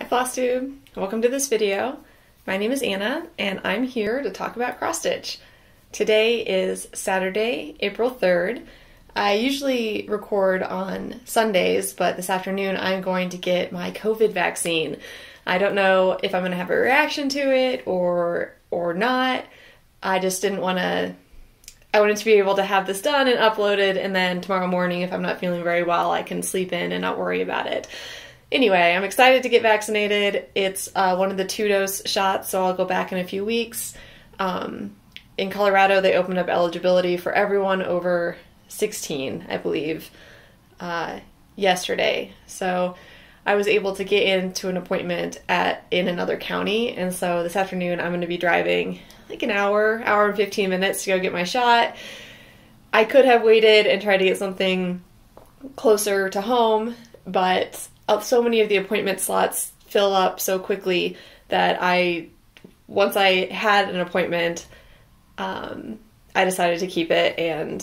Flosstube! Welcome to this video. My name is Anna and I'm here to talk about cross stitch. Today is Saturday, April 3rd. I usually record on Sundays, but this afternoon I'm going to get my COVID vaccine. I don't know if I'm going to have a reaction to it or not. I just didn't want to... I wanted to be able to have this done and uploaded, and then tomorrow morning, if I'm not feeling very well, I can sleep in and not worry about it. Anyway, I'm excited to get vaccinated. It's one of the 2-dose shots, so I'll go back in a few weeks. In Colorado, they opened up eligibility for everyone over 16, I believe, yesterday. So I was able to get into an appointment in another county, and so this afternoon I'm going to be driving like an hour and 15 minutes to go get my shot. I could have waited and tried to get something closer to home, but so many of the appointment slots fill up so quickly that once I had an appointment, I decided to keep it and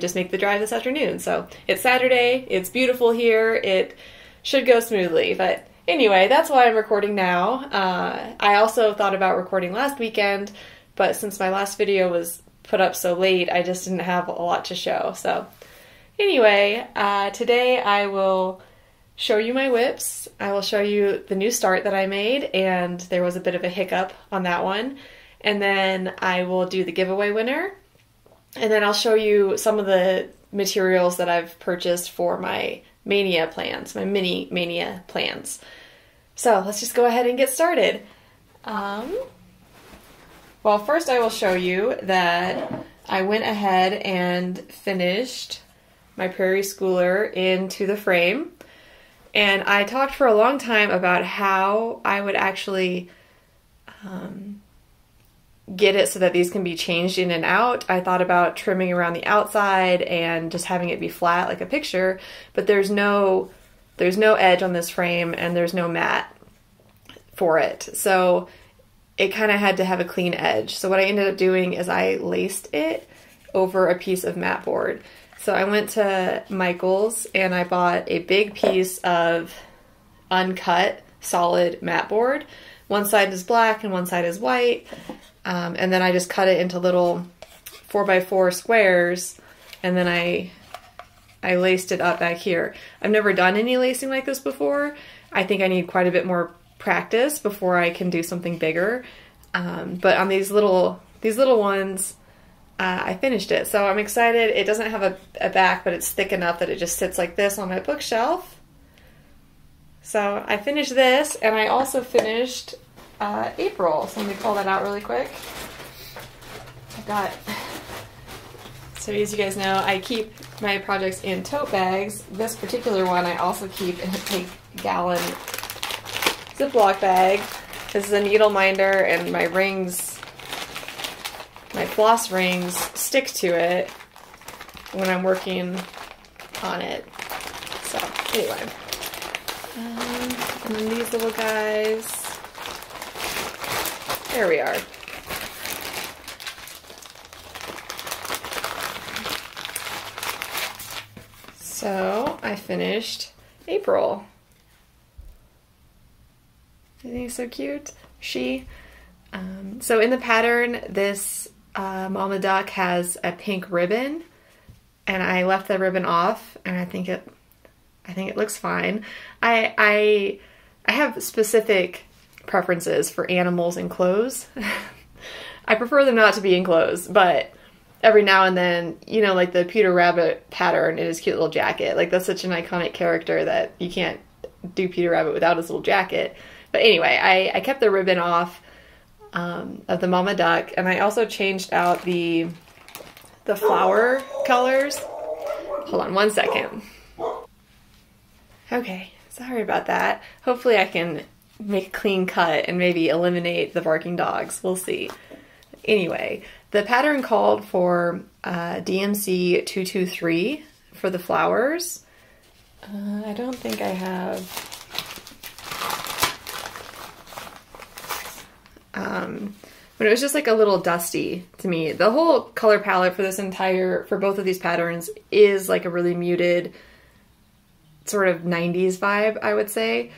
just make the drive this afternoon. So it's Saturday, it's beautiful here, it should go smoothly, but anyway, that's why I'm recording now. I also thought about recording last weekend, but since my last video was put up so late, I just didn't have a lot to show. So anyway, today I will show you my whips. I will show you the new start that I made, and there was a bit of a hiccup on that one. And then I will do the giveaway winner. And then I'll show you some of the materials that I've purchased for my mania plans, my mini mania plans. So let's just go ahead and get started. Well, first I will show you that I went ahead and finished my Prairie Schooler into the frame. And I talked for a long time about how I would actually get it so that these can be changed in and out. I thought about trimming around the outside and just having it be flat like a picture, but there's no edge on this frame and there's no mat for it. So it kind of had to have a clean edge. So what I ended up doing is I laced it over a piece of mat board. So I went to Michael's and I bought a big piece of uncut solid mat board. One side is black and one side is white. And then I just cut it into little 4x4 squares, and then I laced it up back here. I've never done any lacing like this before. I think I need quite a bit more practice before I can do something bigger. But on these little ones, I finished it. So I'm excited. It doesn't have a back, but it's thick enough that it just sits like this on my bookshelf. So I finished this, and I also finished April. So let me pull that out really quick. So as you guys know, I keep my projects in tote bags. This particular one I also keep in a big gallon Ziploc bag. This is a needle minder, and my floss rings stick to it when I'm working on it. So anyway, and then these little guys, there we are. So I finished April. I think it's so cute. So in the pattern, this Mama Duck has a pink ribbon, and I left the ribbon off, and I think it looks fine. I have specific preferences for animals in clothes. I prefer them not to be in clothes, but every now and then, you know, like the Peter Rabbit pattern in his cute little jacket. Like, that's such an iconic character that you can't do Peter Rabbit without his little jacket. But anyway, I kept the ribbon off of the Mama Duck, and I also changed out the flower colors. Hold on one second. Okay, sorry about that. Hopefully I can make a clean cut and maybe eliminate the barking dogs. We'll see. Anyway, the pattern called for DMC 223 for the flowers. I don't think I have... but it was just like a little dusty to me. The whole color palette for both of these patterns is like a really muted sort of 90s vibe, I would say.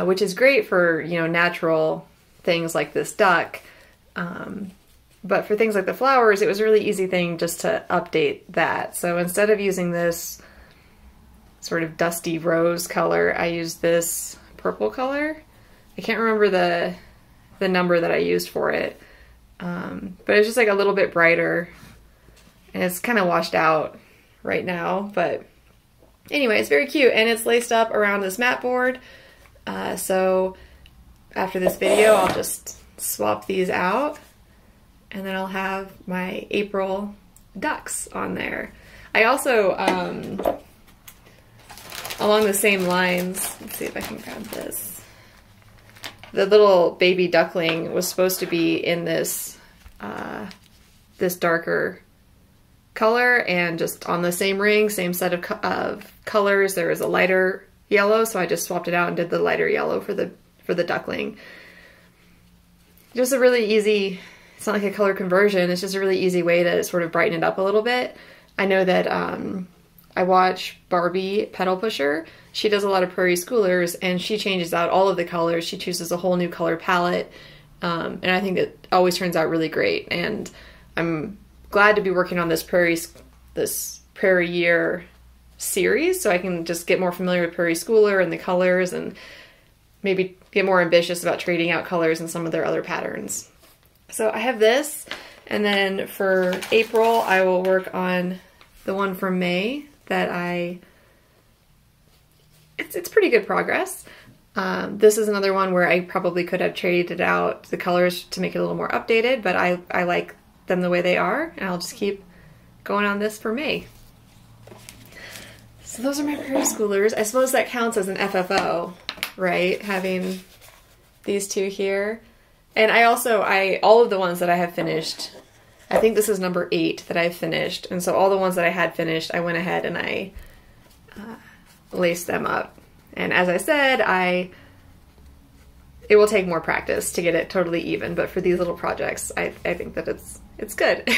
which is great for, you know, natural things like this duck. But for things like the flowers, it was a really easy thing just to update that. So instead of using this sort of dusty rose color, I used this purple color. I can't remember the number that I used for it, but it's just like a little bit brighter, and it's kind of washed out right now, but anyway, it's very cute, and it's laced up around this mat board. So after this video, I'll just swap these out, and then I'll have my April ducks on there. I also, along the same lines, let's see if I can grab this. The little baby duckling was supposed to be in this, this darker color, and just on the same ring, same set of colors, there was a lighter yellow, so I just swapped it out and did the lighter yellow for the duckling. Just a really easy, it's not like a color conversion, it's just a really easy way to sort of brighten it up a little bit. I know that I watch Barbie Pedal Pusher. She does a lot of prairie schoolers, and she changes out all of the colors. She chooses a whole new color palette, and I think it always turns out really great. And I'm glad to be working on this Prairie Year series, so I can just get more familiar with prairie schooler and the colors, and maybe get more ambitious about trading out colors and some of their other patterns. So I have this, and then for April, I will work on the one from May that it's pretty good progress. This is another one where I probably could have traded out the colors to make it a little more updated, but I like them the way they are, and I'll just keep going on this for May. So those are my prairie schoolers. I suppose that counts as an FFO, right? Having these two here. And all of the ones that I have finished, I think this is number 8 that I've finished. And so all the ones that I had finished, I went ahead and I laced them up. And as I said, it will take more practice to get it totally even, but for these little projects, I think that it's good.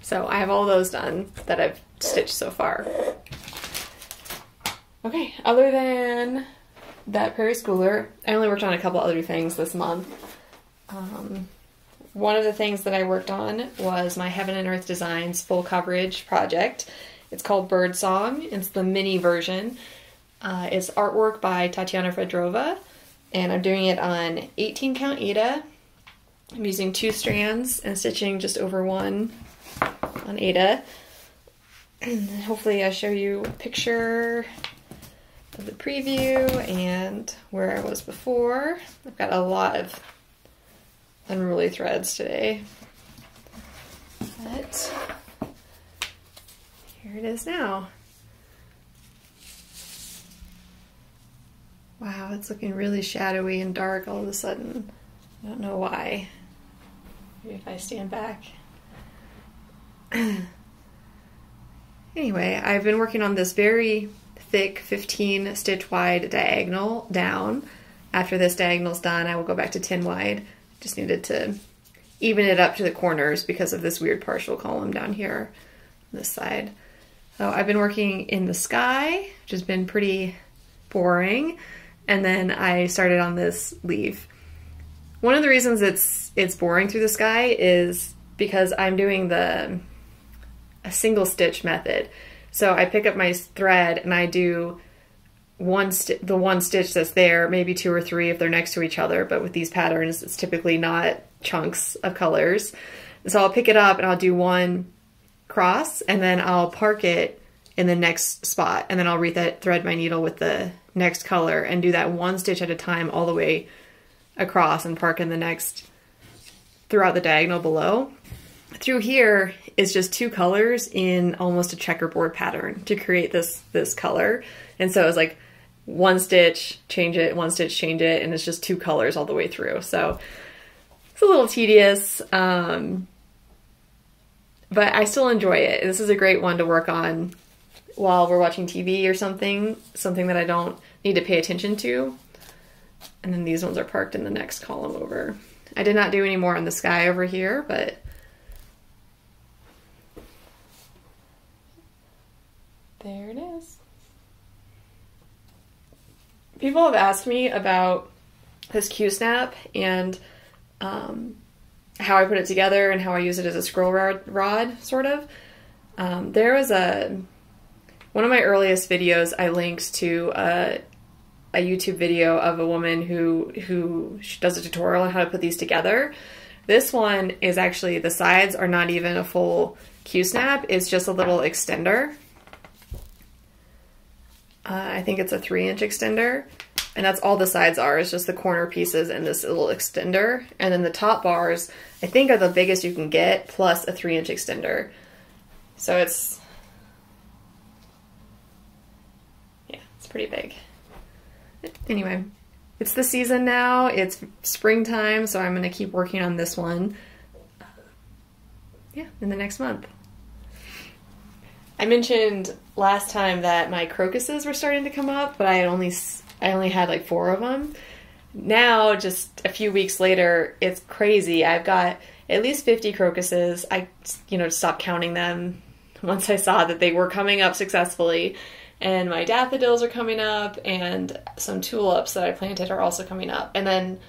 So I have all those done that I've stitched so far. Okay, other than that prairie schooler, I only worked on a couple other things this month. One of the things that I worked on was my Heaven and Earth Designs full coverage project. It's called Bird Song. It's the mini version. It's artwork by Tatiana Fedorova, and I'm doing it on 18 count Aida. I'm using 2 strands and stitching just over 1 on Aida. And hopefully I show you a picture of the preview and where I was before. I've got a lot of unruly threads today, but here it is now. Wow, it's looking really shadowy and dark all of a sudden. I don't know why. Maybe if I stand back. Anyway, I've been working on this very thick 15 stitch wide diagonal down. After this diagonal's done, I will go back to 10 wide. Just needed to even it up to the corners because of this weird partial column down here on this side. So I've been working in the sky, which has been pretty boring. And then I started on this leaf. One of the reasons it's boring through the sky is because I'm doing a single stitch method. So I pick up my thread and I do the one stitch that's there, maybe 2 or 3 if they're next to each other, but with these patterns, it's typically not chunks of colors. So I'll pick it up and I'll do 1 cross, and then I'll park it in the next spot, and then I'll thread my needle with the next color and do that 1 stitch at a time all the way across and park in the next throughout the diagonal below. Through here is just 2 colors in almost a checkerboard pattern to create this color. And so it's like 1 stitch, change it, 1 stitch, change it, and it's just 2 colors all the way through. So it's a little tedious, but I still enjoy it. This is a great one to work on while we're watching TV or something that I don't need to pay attention to. And then these ones are parked in the next column over. I did not do any more on the sky over here, but there it is. people have asked me about this Q-snap and how I put it together and how I use it as a scroll rod, sort of. There was one of my earliest videos, I linked to a YouTube video of a woman who does a tutorial on how to put these together. This one is actually, the sides are not even a full Q-snap, it's just a little extender. I think it's a 3-inch extender, and that's all the sides are, it's just the corner pieces and this little extender. And then the top bars, I think, are the biggest you can get, plus a 3-inch extender. So it's pretty big. Anyway, it's the season now, it's springtime, so I'm gonna keep working on this one, yeah, in the next month. I mentioned last time that my crocuses were starting to come up, but I only had like 4 of them. Now, just a few weeks later, it's crazy. I've got at least 50 crocuses. I, stopped counting them once I saw that they were coming up successfully. And my daffodils are coming up, and some tulips that I planted are also coming up, and then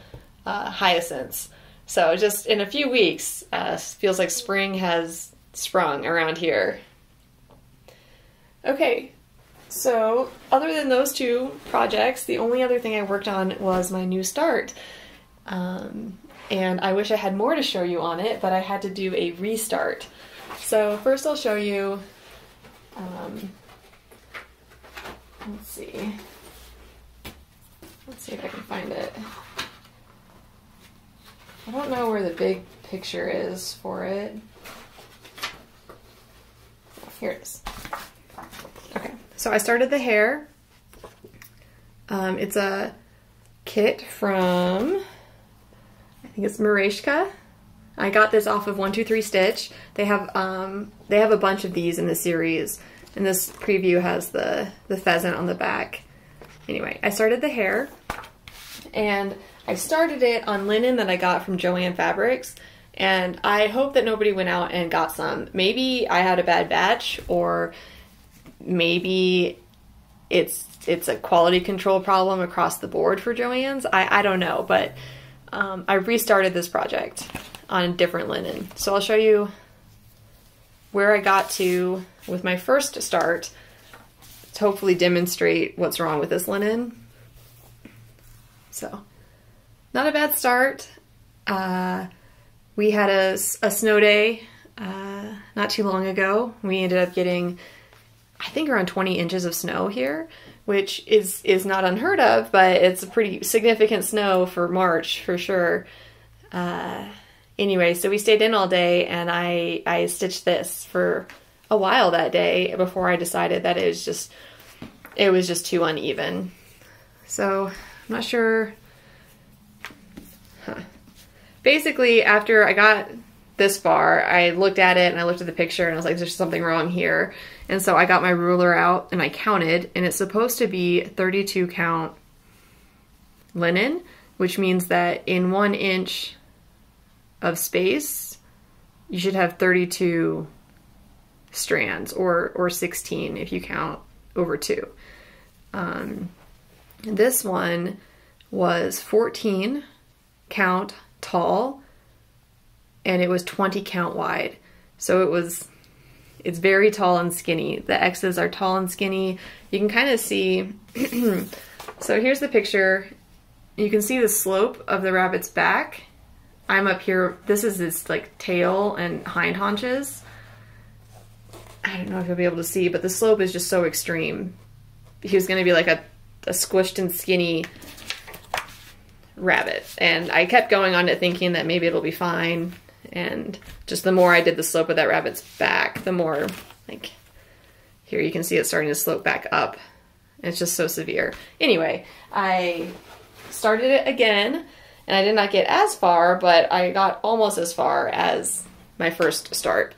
hyacinths. So just in a few weeks, feels like spring has sprung around here. Okay, so other than those 2 projects, the only other thing I worked on was my new start. And I wish I had more to show you on it, but I had to do a restart. So first I'll show you, let's see if I can find it. I don't know where the big picture is for it. Oh, here it is. Okay, so I started the hair. It's a kit from, I think it's Mereshka. I got this off of 123 Stitch. They have a bunch of these in the series. And this preview has the pheasant on the back. Anyway, I started the hair, and I started it on linen that I got from Joann Fabrics, and I hope that nobody went out and got some. Maybe I had a bad batch, or maybe it's a quality control problem across the board for Joann's. I don't know, but I restarted this project on different linen. So I'll show you where I got to with my first start to hopefully demonstrate what's wrong with this linen. So, not a bad start. We had a snow day not too long ago. We ended up getting, I think, around 20 inches of snow here, which is not unheard of, but it's a pretty significant snow for March for sure. Anyway, so we stayed in all day, and I stitched this for a while that day before I decided that it was just too uneven. So I'm not sure. Basically, after I got this far, I looked at it and I looked at the picture and I was like, there's something wrong here. And so I got my ruler out and I counted, and it's supposed to be 32 count linen, which means that in 1 inch of space, you should have 32 strands, or 16 if you count over 2. This one was 14 count tall, and it was 20 count wide. So it's very tall and skinny. The X's are tall and skinny. You can kind of see, so here's the picture. You can see the slope of the rabbit's back. I'm up here, this is his like tail and hind haunches. I don't know if you'll be able to see, but the slope is just so extreme. He was gonna be like a squished and skinny rabbit. And I kept going on it thinking that maybe it'll be fine. And just the more I did the slope of that rabbit's back, the more, like, here you can see it starting to slope back up. It's just so severe. Anyway, I started it again, and I did not get as far, but I got almost as far as my first start.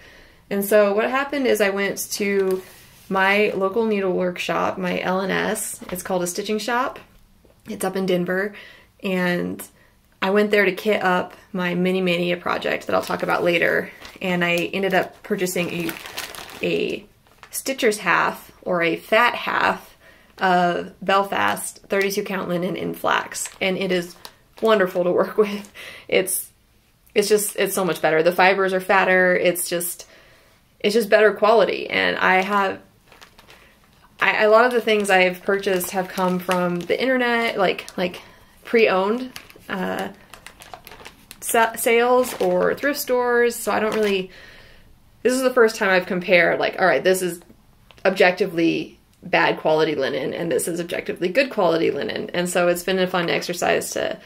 And so what happened is I went to my local needlework shop, my L&S. It's called a stitching shop. It's up in Denver. And I went there to kit up my mini mania project that I'll talk about later. And I ended up purchasing a stitcher's half, or a fat half, of Belfast 32 count linen in flax, and it is wonderful to work with. It's so much better. The fibers are fatter. It's just better quality. And a lot of the things I've purchased have come from the internet, like pre-owned sales or thrift stores. So I don't really, this is the first time I've compared, like, all right, this is objectively bad quality linen and this is objectively good quality linen. And so it's been a fun exercise to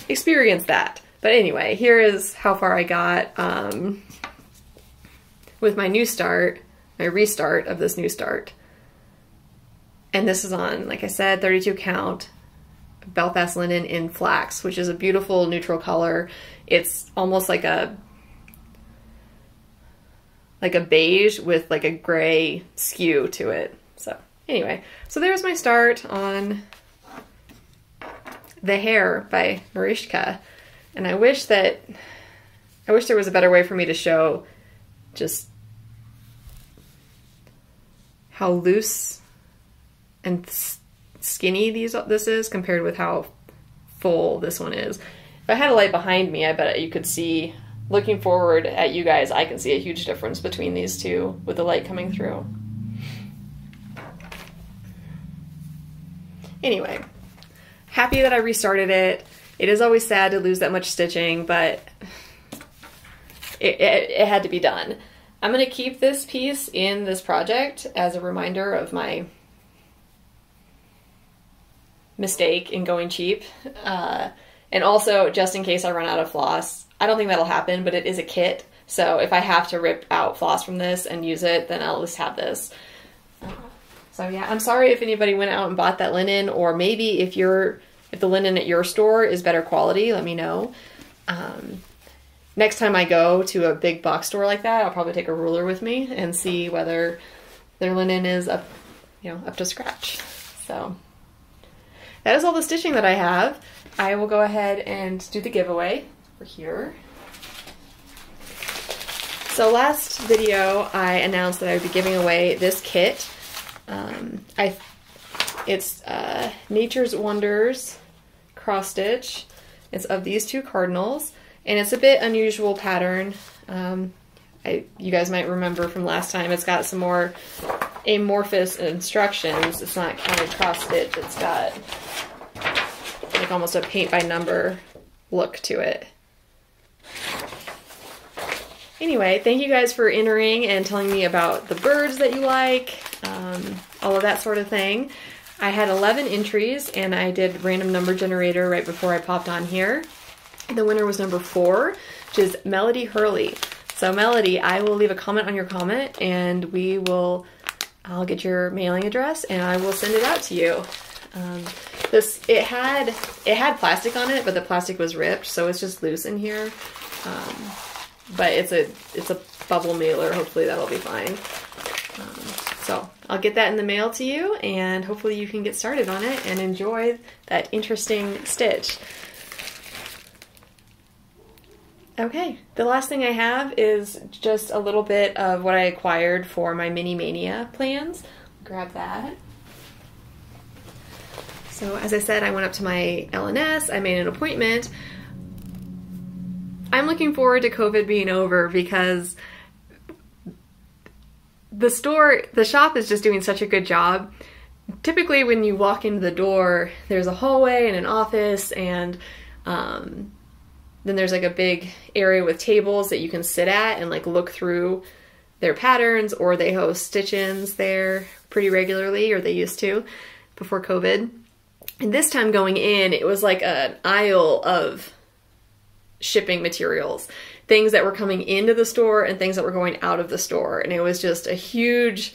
experience that. But anyway, here is how far I got with my new start, my restart of this new start. And this is on, like I said, 32 count Belfast linen in flax, which is a beautiful neutral color. It's almost like a beige with like a gray skew to it. So anyway, so there's my start on The Hair by Mariska. And I wish there was a better way for me to show just how loose and skinny this is compared with how full this one is. If I had a light behind me, I bet you could see, looking forward at you guys, I can see a huge difference between these two with the light coming through. Anyway, happy that I restarted it. It is always sad to lose that much stitching, but it had to be done. I'm going to keep this piece in this project as a reminder of my mistake in going cheap. And also, just in case I run out of floss. I don't think that'll happen, but it is a kit. So if I have to rip out floss from this and use it, then I'll at least have this. So yeah, I'm sorry if anybody went out and bought that linen, or maybe if the linen at your store is better quality, let me know. Next time I go to a big box store like that, I'll probably take a ruler with me and see whether their linen is up to scratch. So that is all the stitching that I have. I will go ahead and do the giveaway over here. So last video, I announced that I would be giving away this kit. It's Nature's Wonders cross stitch. It's of these two cardinals, and it's a bit unusual pattern. You guys might remember from last time, it's got some more amorphous instructions. It's not counted cross stitch. It's got like almost a paint by number look to it. Anyway, thank you guys for entering and telling me about the birds that you like, all of that sort of thing. I had 11 entries and I did random number generator right before I popped on here. The winner was number 4, which is Melody Hurley. So Melody, I will leave a comment on your comment and I'll get your mailing address and I will send it out to you. It had plastic on it, but the plastic was ripped, so it's just loose in here. But it's a bubble mailer. Hopefully that'll be fine. So I'll get that in the mail to you, and hopefully you can get started on it and enjoy that interesting stitch. Okay, the last thing I have is just a little bit of what I acquired for my Mini Mania plans. Grab that. So as I said, I went up to my LNS, I made an appointment. I'm looking forward to COVID being over because the shop is just doing such a good job. Typically when you walk into the door, there's a hallway and an office, and then there's like a big area with tables that you can sit at and like look through their patterns, or they host stitch-ins there pretty regularly, or they used to before COVID. And this time going in, it was like an aisle of shipping materials, things that were coming into the store and things that were going out of the store. And it was just a huge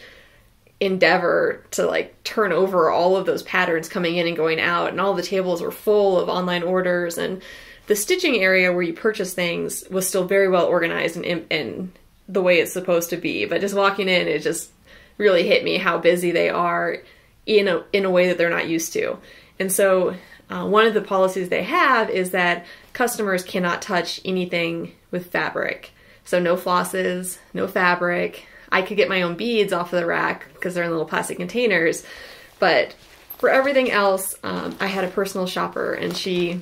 endeavor to like turn over all of those patterns coming in and going out, and all the tables were full of online orders, and the stitching area where you purchase things was still very well organized and the way it's supposed to be. But just walking in, it just really hit me how busy they are in a way that they're not used to. And so one of the policies they have is that customers cannot touch anything with fabric. So no flosses, no fabric. I could get my own beads off of the rack because they're in little plastic containers, but for everything else, I had a personal shopper, and she,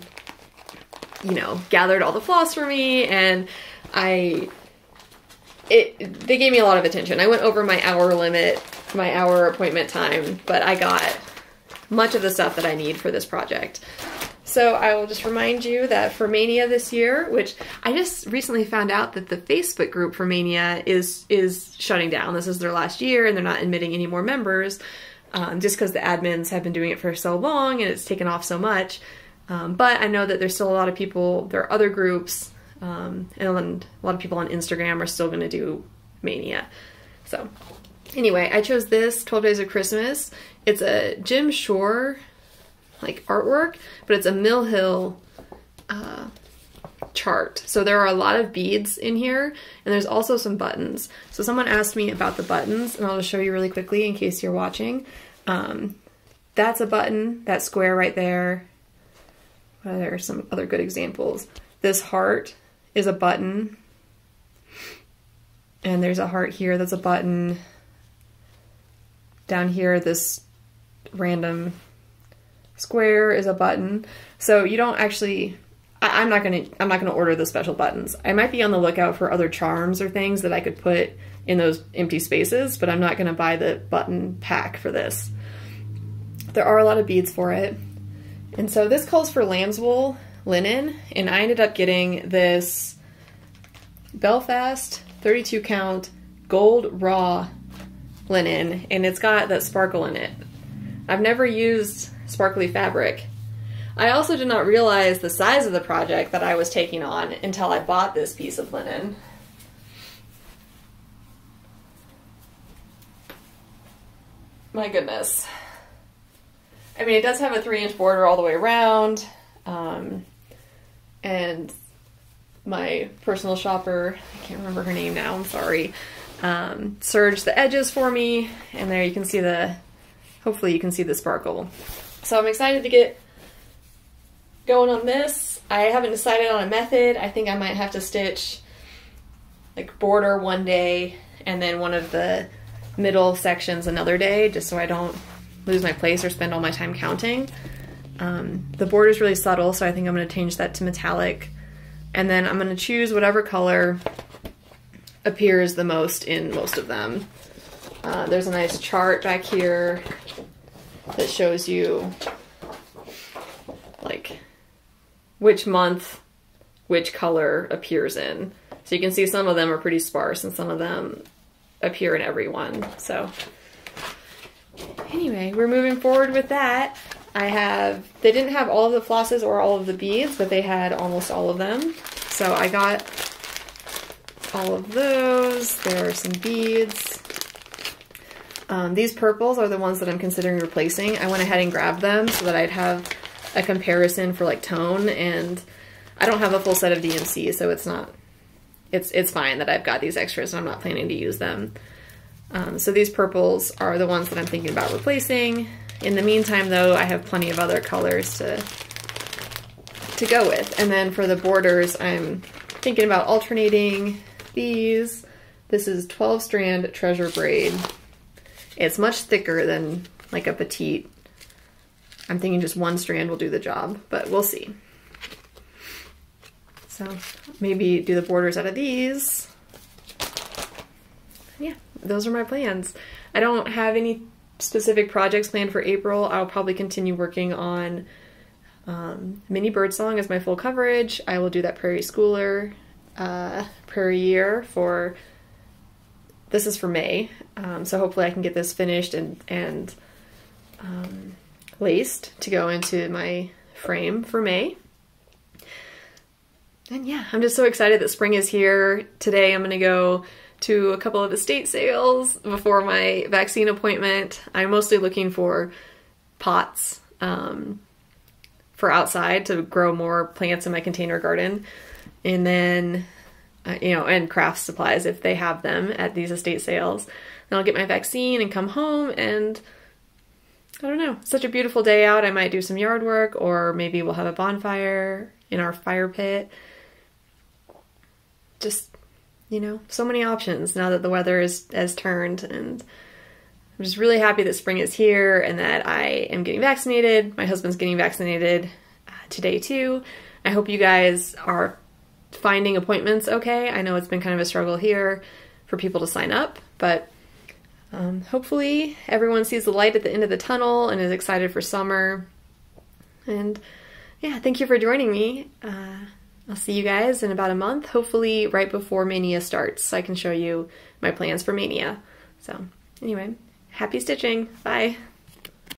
you know, gathered all the floss for me, and they gave me a lot of attention. I went over my hour limit, my hour appointment time, but I got much of the stuff that I need for this project. So I will just remind you that for Mania this year, which I just recently found out that the Facebook group for Mania is shutting down. This is their last year, and they're not admitting any more members, just because the admins have been doing it for so long and it's taken off so much. But I know that there's still a lot of people, there are other groups, and a lot of people on Instagram are still going to do Mania. So anyway, I chose this 12 Days of Christmas. It's a Jim Shore like artwork, but it's a Mill Hill chart. So there are a lot of beads in here, and there's also some buttons. So someone asked me about the buttons, and I'll just show you really quickly in case you're watching. That's a button, that square right there. There are some other good examples. This heart is a button, and there's a heart here that's a button. Down here, this random square is a button. So you don't actually, I'm not gonna order the special buttons. I might be on the lookout for other charms or things that I could put in those empty spaces, but I'm not gonna buy the button pack for this. There are a lot of beads for it. And so this calls for lamb's wool linen, and I ended up getting this Belfast 32 count gold raw linen, and it's got that sparkle in it. I've never used sparkly fabric. I also did not realize the size of the project that I was taking on until I bought this piece of linen. My goodness. I mean, it does have a 3-inch border all the way around, and my personal shopper, I can't remember her name now, I'm sorry, serged the edges for me, and there you can see hopefully you can see the sparkle. So I'm excited to get going on this. I haven't decided on a method. I think I might have to stitch like border one day and then one of the middle sections another day, just so I don't lose my place or spend all my time counting. The border is really subtle, so I think I'm going to change that to metallic, and then I'm going to choose whatever color appears the most in most of them. There's a nice chart back here that shows you like which month which color appears in. So you can see some of them are pretty sparse and some of them appear in every one. So anyway, we're moving forward with that. They didn't have all of the flosses or all of the beads, but they had almost all of them. So I got all of those. There are some beads. These purples are the ones that I'm considering replacing. I went ahead and grabbed them so that I'd have a comparison for like tone, and I don't have a full set of DMC, so it's fine that I've got these extras and I'm not planning to use them. So these purples are the ones that I'm thinking about replacing. In the meantime, though, I have plenty of other colors to go with. And then for the borders, I'm thinking about alternating these. This is 12 strand treasure braid. It's much thicker than like a petite. I'm thinking just one strand will do the job, but we'll see. So maybe do the borders out of these. Yeah, those are my plans. I don't have any specific projects planned for April. I'll probably continue working on Mini Birdsong as my full coverage. I will do that Prairie Schooler Prairie Year for, this is for May. So hopefully I can get this finished and laced to go into my frame for May. And yeah, I'm just so excited that spring is here. Today I'm gonna go to a couple of estate sales before my vaccine appointment. I'm mostly looking for pots for outside to grow more plants in my container garden. And then, and craft supplies if they have them at these estate sales. Then I'll get my vaccine and come home, and I don't know, it's such a beautiful day out. I might do some yard work, or maybe we'll have a bonfire in our fire pit. Just, so many options now that the weather has turned, and I'm just really happy that spring is here and that I am getting vaccinated. My husband's getting vaccinated today too. I hope you guys are finding appointments okay. I know it's been kind of a struggle here for people to sign up, but hopefully everyone sees the light at the end of the tunnel and is excited for summer. And yeah, thank you for joining me. I'll see you guys in about a month, hopefully right before Mania starts, so I can show you my plans for Mania. So anyway, happy stitching. Bye.